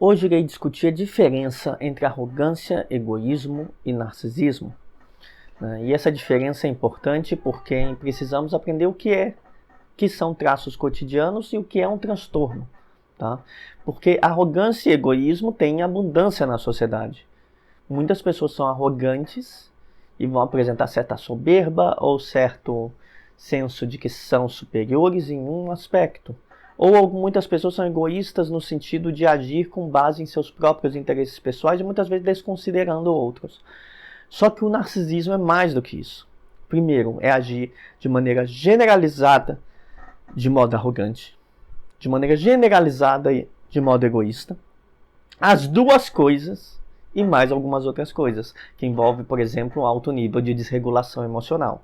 Hoje irei discutir a diferença entre arrogância, egoísmo e narcisismo. E essa diferença é importante porque precisamos aprender o que são traços cotidianos e o que é um transtorno. Tá? Porque arrogância e egoísmo têm abundância na sociedade. Muitas pessoas são arrogantes e vão apresentar certa soberba ou certo senso de que são superiores em um aspecto. Ou muitas pessoas são egoístas no sentido de agir com base em seus próprios interesses pessoais e muitas vezes desconsiderando outros. Só que o narcisismo é mais do que isso. Primeiro, é agir de maneira generalizada de modo arrogante, de maneira generalizada de modo egoísta. As duas coisas e mais algumas outras coisas, que envolve, por exemplo, um alto nível de desregulação emocional.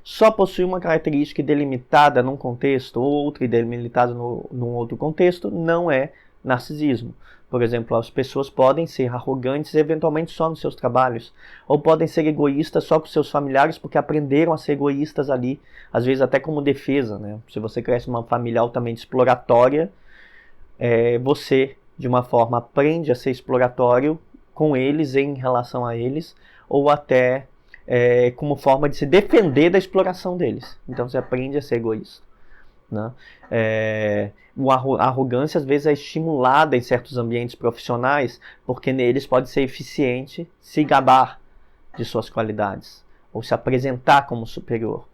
Só possui uma característica delimitada num contexto, outra delimitada num outro contexto, não é narcisismo. Por exemplo, as pessoas podem ser arrogantes eventualmente só nos seus trabalhos, ou podem ser egoístas só com seus familiares porque aprenderam a ser egoístas ali, às vezes até como defesa. Se você cresce numa família altamente exploratória, você, de uma forma, aprende a ser exploratório com eles, em relação a eles, ou até como forma de se defender da exploração deles. Então você aprende a ser egoísta. A arrogância às vezes é estimulada em certos ambientes profissionais, porque neles pode ser eficiente se gabar de suas qualidades, ou se apresentar como superior.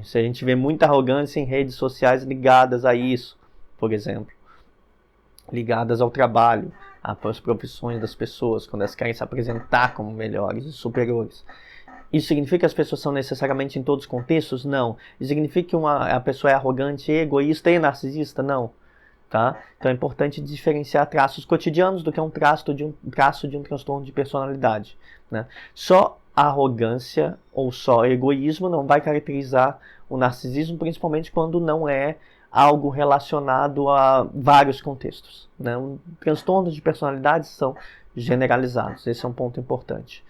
Se a gente vê muita arrogância em redes sociais ligadas a isso, por exemplo, ligadas ao trabalho, às profissões das pessoas, quando elas querem se apresentar como melhores e superiores. Isso significa que as pessoas são necessariamente em todos os contextos? Não. Isso significa que a pessoa é arrogante, egoísta e narcisista? Não. Tá? Então é importante diferenciar traços cotidianos do que é um traço de um transtorno de personalidade. Só arrogância ou só egoísmo não vai caracterizar o narcisismo, principalmente quando não é algo relacionado a vários contextos. Transtornos de personalidade são generalizados. Esse é um ponto importante.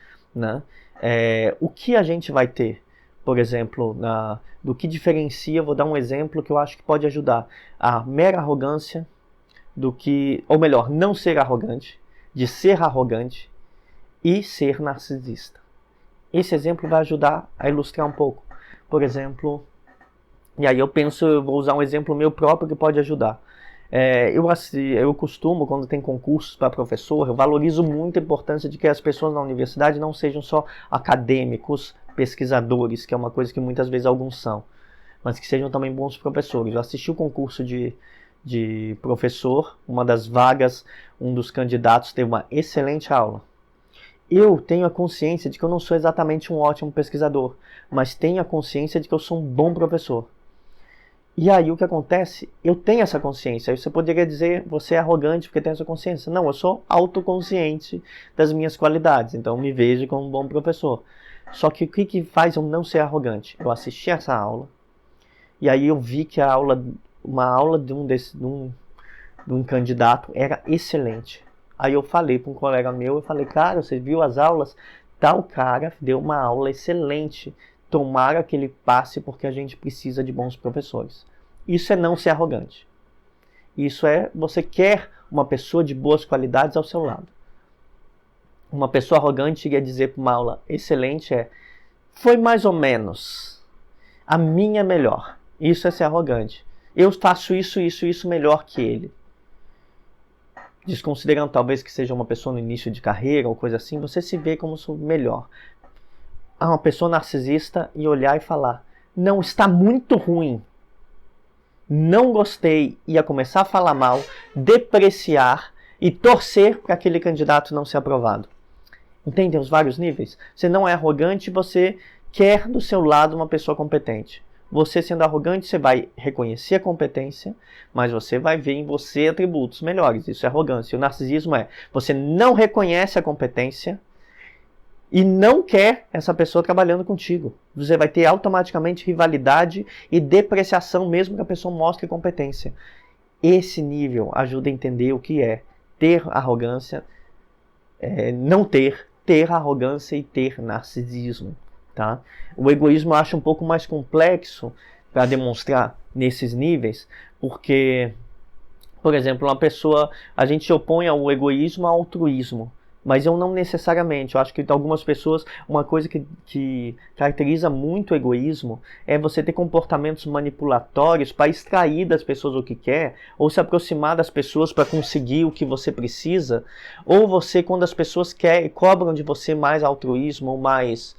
O que a gente vai ter, por exemplo, do que diferencia, vou dar um exemplo que eu acho que pode ajudar. A mera arrogância ou melhor, não ser arrogante, de ser arrogante e ser narcisista. Esse exemplo vai ajudar a ilustrar um pouco. Por exemplo, e aí eu vou usar um exemplo meu próprio que pode ajudar. Eu costumo, quando tem concursos para professor, eu valorizo muito a importância de que as pessoas na universidade não sejam só acadêmicos, pesquisadores, que é uma coisa que muitas vezes alguns são, mas que sejam também bons professores. Eu assisti o concurso de professor, uma das vagas, um dos candidatos teve uma excelente aula. Eu tenho a consciência de que eu não sou exatamente um ótimo pesquisador, mas tenho a consciência de que eu sou um bom professor. E aí o que acontece? Eu tenho essa consciência. Aí você poderia dizer, você é arrogante porque tem essa consciência. Não, eu sou autoconsciente das minhas qualidades, então me vejo como um bom professor. Só que o que faz eu não ser arrogante? Eu assisti essa aula, e aí eu vi que uma aula de um candidato era excelente. Aí eu falei para um colega meu, cara, você viu as aulas? Tal cara deu uma aula excelente. Tomara que ele passe porque a gente precisa de bons professores. Isso é não ser arrogante. Isso é você quer uma pessoa de boas qualidades ao seu lado. Uma pessoa arrogante iria dizer para uma aula excelente foi mais ou menos. A minha é melhor. Isso é ser arrogante. Eu faço isso melhor que ele. Desconsiderando talvez que seja uma pessoa no início de carreira ou coisa assim, você se vê como melhor. Uma pessoa narcisista e olhar e falar, não, está muito ruim, não gostei, ia começar a falar mal, depreciar e torcer para aquele candidato não ser aprovado. Entendem os vários níveis? Você não é arrogante, você quer do seu lado uma pessoa competente. Você sendo arrogante, você vai reconhecer a competência, mas você vai ver em você atributos melhores. Isso é arrogância. O narcisismo você não reconhece a competência e não quer essa pessoa trabalhando contigo. Você vai ter automaticamente rivalidade e depreciação mesmo que a pessoa mostre competência. Esse nível ajuda a entender o que é ter arrogância, não ter arrogância e ter narcisismo. Tá? O egoísmo eu acho um pouco mais complexo para demonstrar nesses níveis, porque Por exemplo, a gente opõe ao egoísmo ao altruísmo, mas eu não necessariamente. Eu acho que algumas pessoas, uma coisa que caracteriza muito o egoísmo é você ter comportamentos manipulatórios para extrair das pessoas o que quer, ou se aproximar das pessoas para conseguir o que você precisa, ou você, quando as pessoas cobram de você mais altruísmo ou mais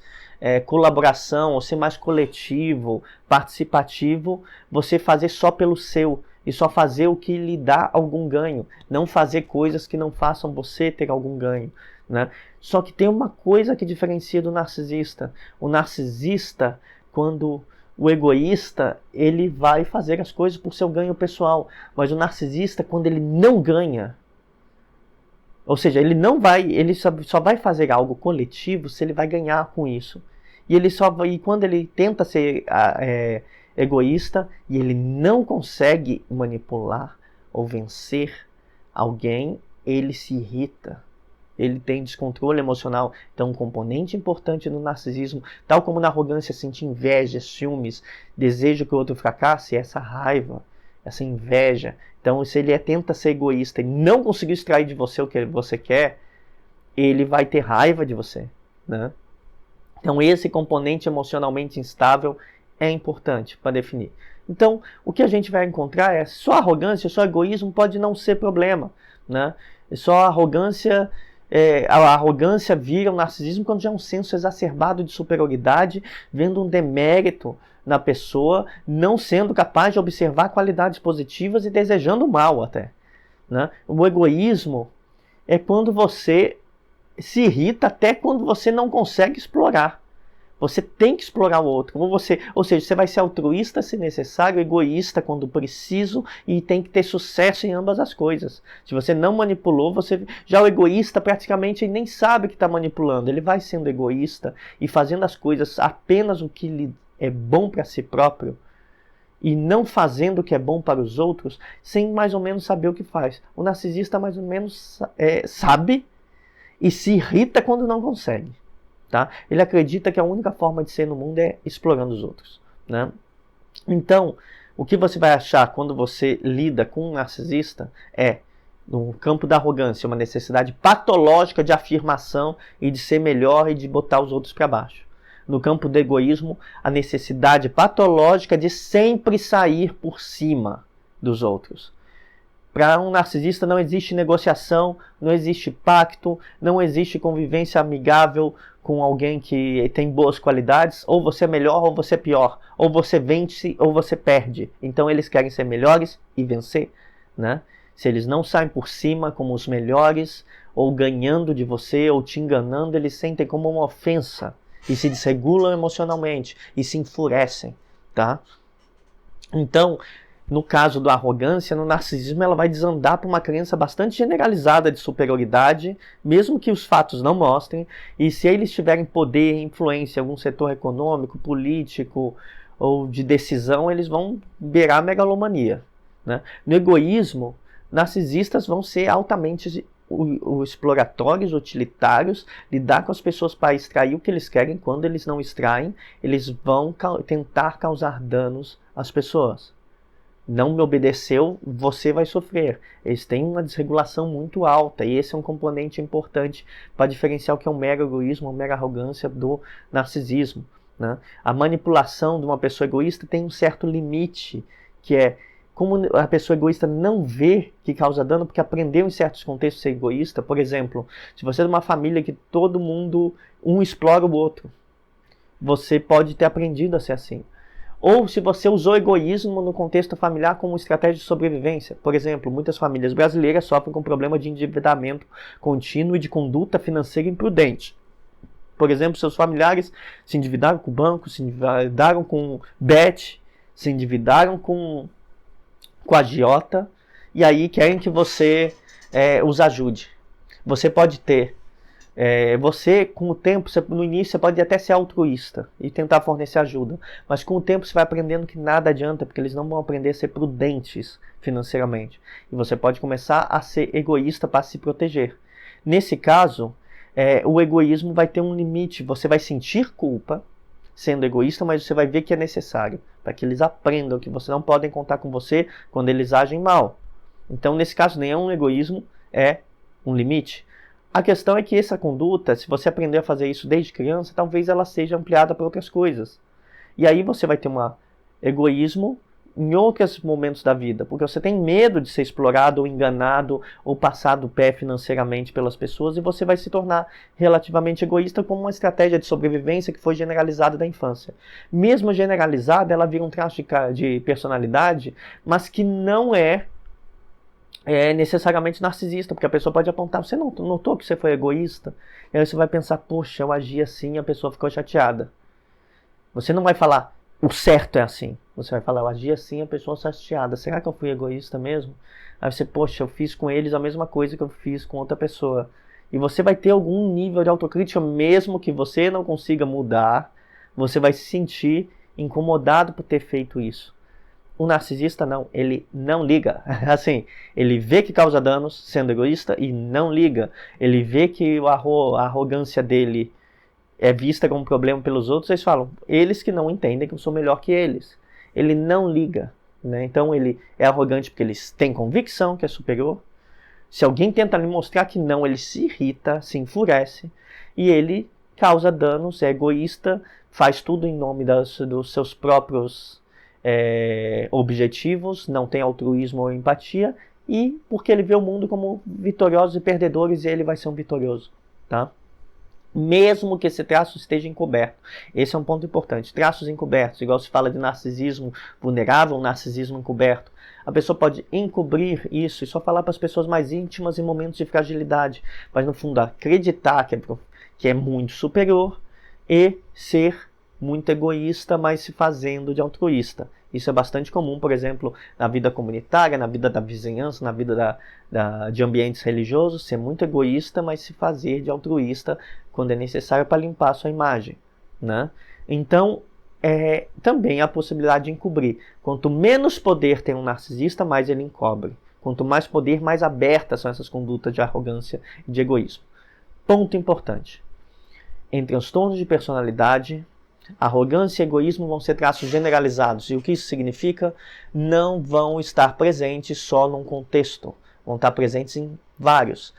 colaboração, ou ser mais coletivo, participativo, você fazer só pelo seu. E só fazer o que lhe dá algum ganho. Não fazer coisas que não façam você ter algum ganho. Né? Só que tem uma coisa que diferencia do narcisista. O narcisista, quando o egoísta, ele vai fazer as coisas por seu ganho pessoal. Mas o narcisista, quando ele não ganha, ou seja, ele só vai fazer algo coletivo se ele vai ganhar com isso. E quando ele tenta ser egoísta e ele não consegue manipular ou vencer alguém, ele se irrita. Ele tem descontrole emocional. Então, um componente importante no narcisismo, tal como na arrogância, sentir inveja, ciúmes, desejo que o outro fracasse, é essa raiva, essa inveja. Então, se ele tenta ser egoísta e não conseguir extrair de você o que você quer, ele vai ter raiva de você, né? Então, esse componente emocionalmente instável é importante para definir. Então, o que a gente vai encontrar é só arrogância, só egoísmo pode não ser problema, né? Só a arrogância vira um narcisismo quando já é um senso exacerbado de superioridade, vendo um demérito na pessoa, não sendo capaz de observar qualidades positivas e desejando mal até, né? O egoísmo é quando você se irrita até quando você não consegue explorar. Você tem que explorar o outro. Ou seja, você vai ser altruísta se necessário, egoísta quando preciso, e tem que ter sucesso em ambas as coisas. Se você não manipulou, já o egoísta praticamente nem sabe que está manipulando. Ele vai sendo egoísta e fazendo as coisas apenas o que lhe é bom para si próprio, e não fazendo o que é bom para os outros, sem mais ou menos saber o que faz. O narcisista mais ou menos sabe e se irrita quando não consegue. Tá? Ele acredita que a única forma de ser no mundo é explorando os outros, né? Então, o que você vai achar quando você lida com um narcisista é, no campo da arrogância, uma necessidade patológica de afirmação e de ser melhor e de botar os outros para baixo. No campo do egoísmo, a necessidade patológica de sempre sair por cima dos outros. Para um narcisista não existe negociação, não existe pacto, não existe convivência amigável com alguém que tem boas qualidades. Ou você é melhor ou você é pior. Ou você vence ou você perde. Então eles querem ser melhores e vencer, né? Se eles não saem por cima como os melhores, ou ganhando de você, ou te enganando, eles sentem como uma ofensa. E se desregulam emocionalmente. E se enfurecem, tá? Então, no caso da arrogância, no narcisismo, ela vai desandar para uma crença bastante generalizada de superioridade, mesmo que os fatos não mostrem, e se eles tiverem poder e influência em algum setor econômico, político ou de decisão, eles vão beirar a megalomania, né? No egoísmo, narcisistas vão ser altamente exploratórios, utilitários, lidar com as pessoas para extrair o que eles querem. Quando eles não extraem, eles vão tentar causar danos às pessoas. Não me obedeceu, você vai sofrer. Eles têm uma desregulação muito alta, e esse é um componente importante para diferenciar o que é um mero egoísmo, uma mera arrogância do narcisismo, né? A manipulação de uma pessoa egoísta tem um certo limite, que é como a pessoa egoísta não vê que causa dano, porque aprendeu em certos contextos a ser egoísta. Por exemplo, se você é de uma família que todo mundo, um explora o outro, você pode ter aprendido a ser assim. Ou se você usou egoísmo no contexto familiar como estratégia de sobrevivência. Por exemplo, muitas famílias brasileiras sofrem com problema de endividamento contínuo e de conduta financeira imprudente. Por exemplo, seus familiares se endividaram com o banco, se endividaram com bet, se endividaram com a agiota, e aí querem que você os ajude. Você pode ter você, com o tempo, no início você pode até ser altruísta e tentar fornecer ajuda, mas com o tempo você vai aprendendo que nada adianta, porque eles não vão aprender a ser prudentes financeiramente, e você pode começar a ser egoísta para se proteger. Nesse caso, o egoísmo vai ter um limite. Você vai sentir culpa sendo egoísta, mas você vai ver que é necessário para que eles aprendam que você não podem contar com você quando eles agem mal, Então, nesse caso, nenhum egoísmo é um limite. A questão é que essa conduta, se você aprender a fazer isso desde criança, talvez ela seja ampliada para outras coisas. E aí você vai ter um egoísmo em outros momentos da vida, porque você tem medo de ser explorado ou enganado ou passar do pé financeiramente pelas pessoas, e você vai se tornar relativamente egoísta como uma estratégia de sobrevivência que foi generalizada da infância. Mesmo generalizada, ela vira um traço de personalidade, mas que não é necessariamente narcisista, porque a pessoa pode apontar, você não notou que você foi egoísta? E aí você vai pensar, poxa, eu agi assim e a pessoa ficou chateada. Você não vai falar, o certo é assim. Você vai falar, eu agi assim e a pessoa está chateada. Será que eu fui egoísta mesmo? Aí você, poxa, eu fiz com eles a mesma coisa que eu fiz com outra pessoa. E você vai ter algum nível de autocrítica, mesmo que você não consiga mudar, você vai se sentir incomodado por ter feito isso. O narcisista não, ele não liga. Assim, ele vê que causa danos sendo egoísta e não liga. Ele vê que a arrogância dele é vista como problema pelos outros, eles falam, eles que não entendem que eu sou melhor que eles. Ele não liga, né? Então ele é arrogante porque eles têm convicção que é superior. Se alguém tenta lhe mostrar que não, ele se irrita, se enfurece e ele causa danos, é egoísta, faz tudo em nome dos seus próprios objetivos, não tem altruísmo ou empatia, e porque ele vê o mundo como vitoriosos e perdedores, e ele vai ser um vitorioso, tá? Mesmo que esse traço esteja encoberto. Esse é um ponto importante. Traços encobertos, igual se fala de narcisismo vulnerável, narcisismo encoberto. A pessoa pode encobrir isso e só falar para as pessoas mais íntimas em momentos de fragilidade, mas no fundo acreditar que é muito superior e ser muito egoísta, mas se fazendo de altruísta. Isso é bastante comum, por exemplo, na vida comunitária, na vida da vizinhança, na vida de ambientes religiosos, ser muito egoísta, mas se fazer de altruísta quando é necessário para limpar a sua imagem, né? Então, também há a possibilidade de encobrir. Quanto menos poder tem um narcisista, mais ele encobre. Quanto mais poder, mais abertas são essas condutas de arrogância e de egoísmo. Ponto importante. Em transtornos de personalidade, arrogância e egoísmo vão ser traços generalizados. E o que isso significa? Não vão estar presentes só num contexto. Vão estar presentes em vários.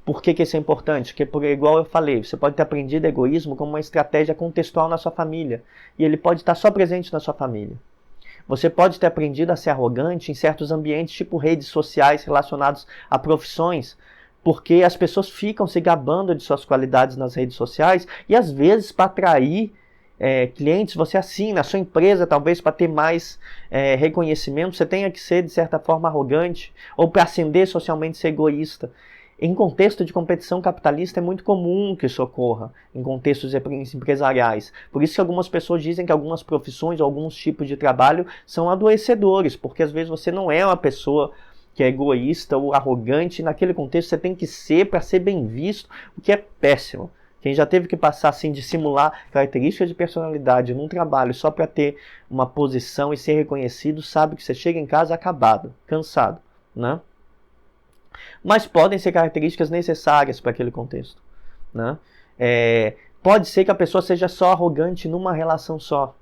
Por que isso é importante? Porque, igual eu falei, você pode ter aprendido egoísmo como uma estratégia contextual na sua família. E ele pode estar só presente na sua família. Você pode ter aprendido a ser arrogante em certos ambientes, tipo redes sociais relacionados a profissões, porque as pessoas ficam se gabando de suas qualidades nas redes sociais e, às vezes, para atrair clientes, você assina a sua empresa, talvez para ter mais reconhecimento, você tenha que ser de certa forma arrogante, ou para ascender socialmente ser egoísta. Em contexto de competição capitalista é muito comum que isso ocorra, em contextos empresariais. Por isso que algumas pessoas dizem que algumas profissões ou alguns tipos de trabalho são adoecedores, porque às vezes você não é uma pessoa que é egoísta ou arrogante, naquele contexto você tem que ser para ser bem visto, o que é péssimo. Quem já teve que passar assim de simular características de personalidade num trabalho só para ter uma posição e ser reconhecido, sabe que você chega em casa acabado, cansado, né? Mas podem ser características necessárias para aquele contexto, né? Pode ser que a pessoa seja só arrogante numa relação só.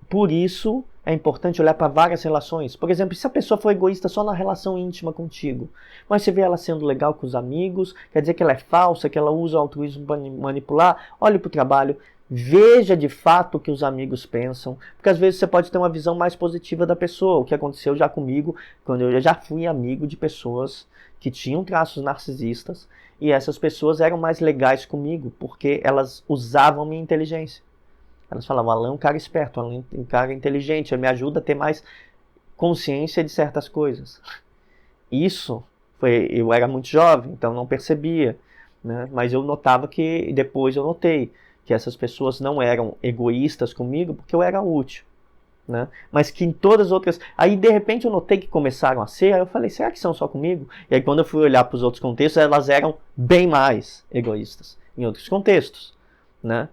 Por isso é importante olhar para várias relações. Por exemplo, se a pessoa for egoísta só na relação íntima contigo, mas você vê ela sendo legal com os amigos, quer dizer que ela é falsa, que ela usa o altruísmo para manipular, olhe para o trabalho, veja de fato o que os amigos pensam, porque às vezes você pode ter uma visão mais positiva da pessoa, o que aconteceu já comigo, quando eu já fui amigo de pessoas que tinham traços narcisistas, e essas pessoas eram mais legais comigo, porque elas usavam minha inteligência. Elas falavam, Alan é um cara esperto, Alan é um cara inteligente, ele me ajuda a ter mais consciência de certas coisas. Isso, eu era muito jovem, então não percebia, né? Mas eu notava que, depois eu notei, que essas pessoas não eram egoístas comigo porque eu era útil, né? Mas que em todas as outras... Aí de repente eu notei que começaram a ser, aí eu falei, será que são só comigo? E aí quando eu fui olhar para os outros contextos, elas eram bem mais egoístas em outros contextos, né?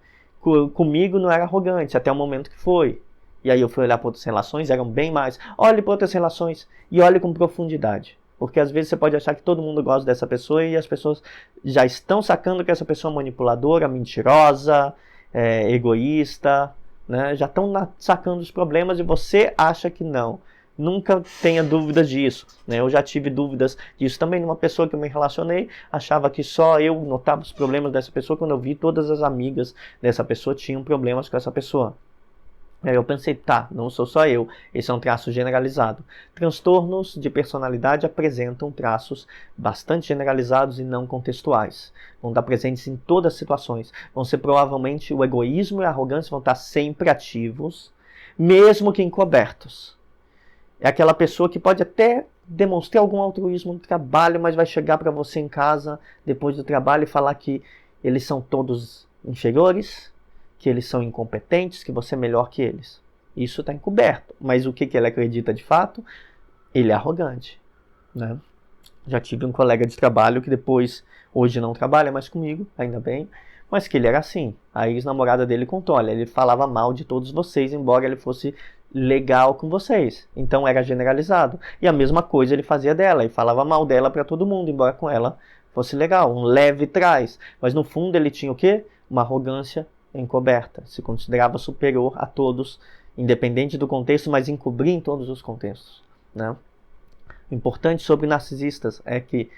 Comigo não era arrogante, até o momento que foi. E aí eu fui olhar para outras relações, eram bem mais. Olhe para outras relações e olhe com profundidade. Porque às vezes você pode achar que todo mundo gosta dessa pessoa e as pessoas já estão sacando que essa pessoa é manipuladora, mentirosa, egoísta, né? Já estão sacando os problemas e você acha que não. Nunca tenha dúvidas disso, né? Eu já tive dúvidas disso também numa pessoa que eu me relacionei, achava que só eu notava os problemas dessa pessoa, quando eu vi todas as amigas dessa pessoa tinham problemas com essa pessoa. Aí eu pensei, tá, não sou só eu, esse é um traço generalizado. Transtornos de personalidade apresentam traços bastante generalizados e não contextuais. Vão estar presentes em todas as situações. Vão ser provavelmente o egoísmo e a arrogância vão estar sempre ativos, mesmo que encobertos. É aquela pessoa que pode até demonstrar algum altruísmo no trabalho, mas vai chegar para você em casa depois do trabalho e falar que eles são todos inferiores, que eles são incompetentes, que você é melhor que eles. Isso está encoberto. Mas o que ele acredita de fato? Ele é arrogante, né? Já tive um colega de trabalho que depois, hoje não trabalha mais comigo, ainda bem, mas que ele era assim. A ex-namorada dele contou, olha, ele falava mal de todos vocês, embora ele fosse legal com vocês. Então era generalizado. E a mesma coisa ele fazia dela, ele falava mal dela para todo mundo, embora com ela fosse legal, um leve trás. Mas no fundo ele tinha o quê? Uma arrogância encoberta, se considerava superior a todos, independente do contexto, mas encobria em todos os contextos, né? O importante sobre narcisistas é que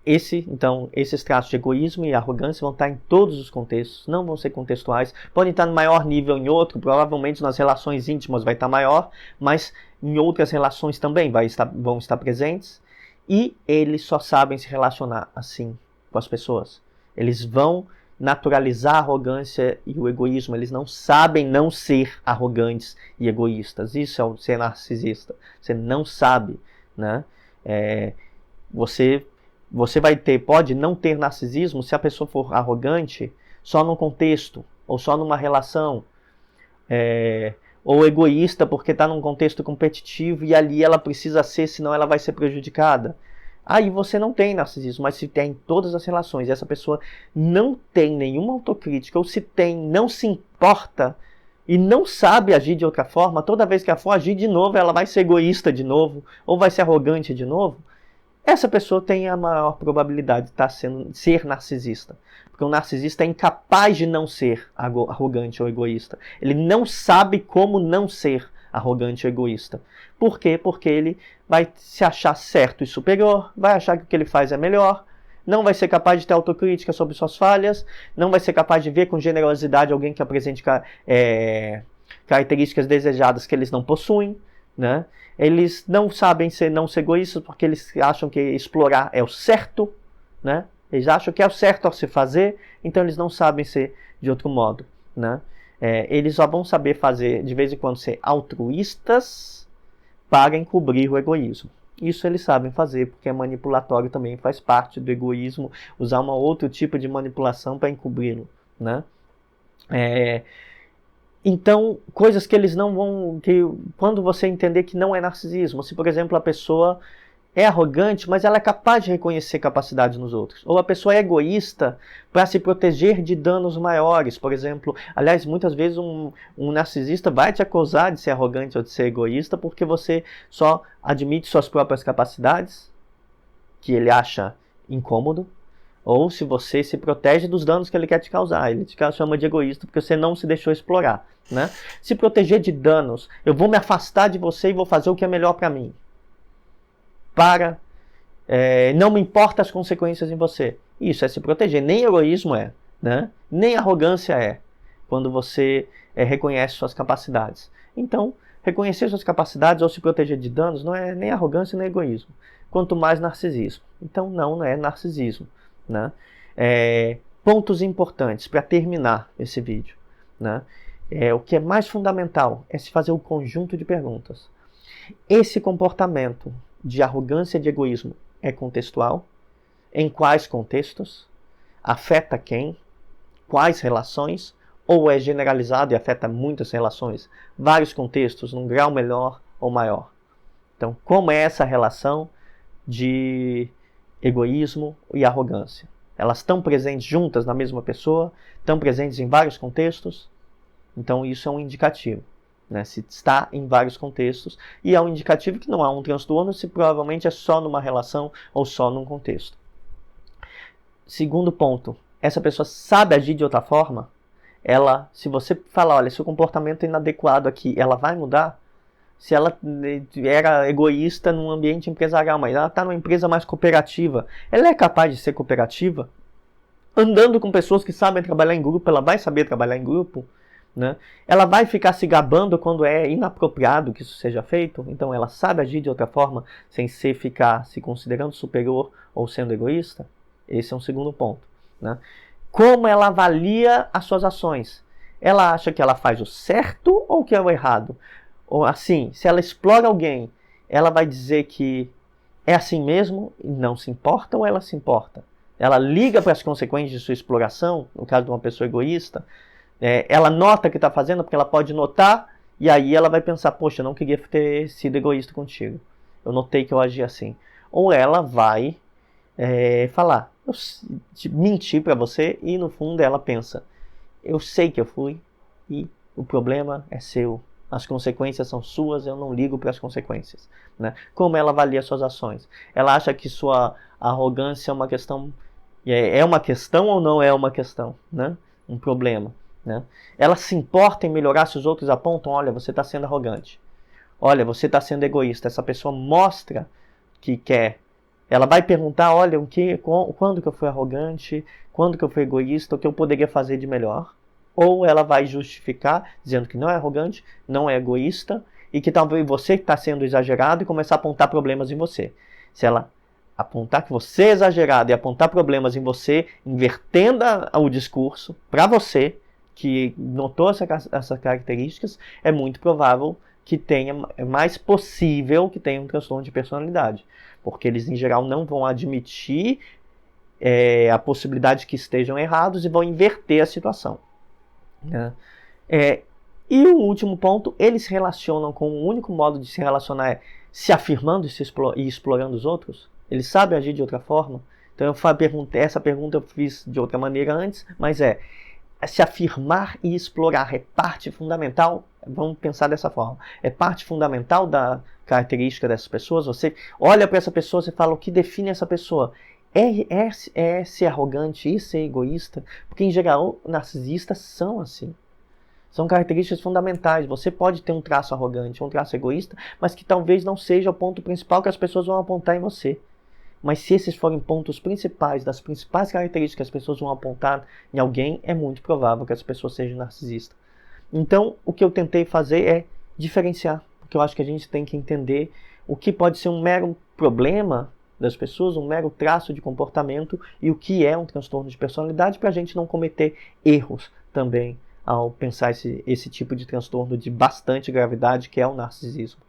esses traços de egoísmo e arrogância vão estar em todos os contextos, não vão ser contextuais, podem estar no maior nível em outro, provavelmente nas relações íntimas vai estar maior, mas em outras relações também vão estar presentes, e eles só sabem se relacionar assim com as pessoas. Eles vão naturalizar a arrogância e o egoísmo. Eles não sabem não ser arrogantes e egoístas. Isso é o ser narcisista. Você não sabe, né? Você pode não ter narcisismo se a pessoa for arrogante só num contexto, ou só numa relação, ou egoísta porque está num contexto competitivo e ali ela precisa ser, senão ela vai ser prejudicada. Aí você não tem narcisismo, mas se tem em todas as relações, e essa pessoa não tem nenhuma autocrítica, ou se tem, não se importa, e não sabe agir de outra forma, toda vez que ela for agir de novo, ela vai ser egoísta de novo, ou vai ser arrogante de novo, essa pessoa tem a maior probabilidade de ser narcisista. Porque o narcisista é incapaz de não ser arrogante ou egoísta. Ele não sabe como não ser arrogante ou egoísta. Por quê? Porque ele vai se achar certo e superior, vai achar que o que ele faz é melhor, não vai ser capaz de ter autocrítica sobre suas falhas, não vai ser capaz de ver com generosidade alguém que apresente características desejadas que eles não possuem, né? Eles não sabem não ser egoístas porque eles acham que explorar é o certo, né? Eles acham que é o certo a se fazer, então eles não sabem ser de outro modo, né? Eles só vão saber fazer, de vez em quando, ser altruístas para encobrir o egoísmo. Isso eles sabem fazer, porque é manipulatório também, faz parte do egoísmo, usar um outro tipo de manipulação para encobri-lo, né? Então, coisas que eles não vão... quando você entender que não é narcisismo, se, por exemplo, a pessoa é arrogante, mas ela é capaz de reconhecer capacidades nos outros. Ou a pessoa é egoísta para se proteger de danos maiores. Por exemplo, aliás, muitas vezes um narcisista vai te acusar de ser arrogante ou de ser egoísta porque você só admite suas próprias capacidades, que ele acha incômodo, ou se você se protege dos danos que ele quer te causar. Ele te chama de egoísta porque você não se deixou explorar, né? Se proteger de danos, eu vou me afastar de você e vou fazer o que é melhor para mim. Não me importa as consequências em você. Isso é se proteger. Nem egoísmo é, né? Nem arrogância é, quando você reconhece suas capacidades. Então, reconhecer suas capacidades ou se proteger de danos não é nem arrogância nem egoísmo. Quanto mais narcisismo. Então, não é narcisismo, né? Pontos importantes para terminar esse vídeo, né? O que é mais fundamental é se fazer um conjunto de perguntas. Esse comportamento de arrogância e de egoísmo é contextual? Em quais contextos? Afeta quem? Quais relações? Ou é generalizado e afeta muitas relações? Vários contextos, num grau menor ou maior. Então, como é essa relação de egoísmo e arrogância? Elas estão presentes juntas na mesma pessoa? Estão presentes em vários contextos? Então, isso é um indicativo. Né, se está em vários contextos, e é um indicativo que não há um transtorno se provavelmente é só numa relação ou só num contexto. Segundo ponto, essa pessoa sabe agir de outra forma? Se você falar, olha, seu comportamento é inadequado aqui, ela vai mudar? se ela era egoísta num ambiente empresarial, mas ela está numa empresa mais cooperativa, ela é capaz de ser cooperativa? Andando com pessoas que sabem trabalhar em grupo, ela vai saber trabalhar em grupo? Né? Ela vai ficar se gabando quando é inapropriado que isso seja feito? Então ela sabe agir de outra forma, sem ficar se considerando superior ou sendo egoísta? Esse é um segundo ponto. Né? Como ela avalia as suas ações? Ela acha que ela faz o certo ou que é o errado? Ou assim, se ela explora alguém, ela vai dizer que é assim mesmo e não se importa, ou ela se importa? Ela liga para as consequências de sua exploração, no caso de uma pessoa egoísta, ela nota que está fazendo, porque ela pode notar, e aí ela vai pensar, poxa, eu não queria ter sido egoísta contigo. Eu notei que eu agi assim. Ou ela vai falar, mentir para você, e no fundo ela pensa, eu sei que eu fui, e o problema é seu. As consequências são suas, eu não ligo para as consequências. Né? Como ela avalia suas ações? Ela acha que sua arrogância é uma questão... É uma questão ou não é uma questão? Né? Um problema. Né? Ela se importa em melhorar se os outros apontam, olha, você está sendo arrogante. Olha, você está sendo egoísta. Essa pessoa mostra que quer. Ela vai perguntar, olha, quando que eu fui arrogante? Quando que eu fui egoísta? O que eu poderia fazer de melhor? Ou ela vai justificar, dizendo que não é arrogante, não é egoísta, e que talvez você está sendo exagerado e começar a apontar problemas em você. Se ela apontar que você é exagerado e apontar problemas em você, invertendo o discurso para você, que notou essas características, é muito provável que é mais possível que tenha um transtorno de personalidade. Porque eles, em geral, não vão admitir a possibilidade de que estejam errados e vão inverter a situação. Né? E o último ponto, eles se relacionam com o único modo de se relacionar se afirmando e explorando os outros. Eles sabem agir de outra forma. Então essa pergunta eu fiz de outra maneira antes, mas se afirmar e explorar é parte fundamental. Vamos pensar dessa forma. É parte fundamental da característica dessas pessoas. Você olha para essa pessoa e fala o que define essa pessoa. É ser arrogante e ser egoísta? Porque, em geral, narcisistas são assim. São características fundamentais. Você pode ter um traço arrogante, um traço egoísta, mas que talvez não seja o ponto principal que as pessoas vão apontar em você. Mas se esses forem pontos principais, das principais características que as pessoas vão apontar em alguém, é muito provável que essa pessoa seja narcisista. Então, o que eu tentei fazer é diferenciar. Porque eu acho que a gente tem que entender o que pode ser um mero problema das pessoas, um mero traço de comportamento, e o que é um transtorno de personalidade, para a gente não cometer erros também ao pensar esse tipo de transtorno de bastante gravidade, que é o narcisismo.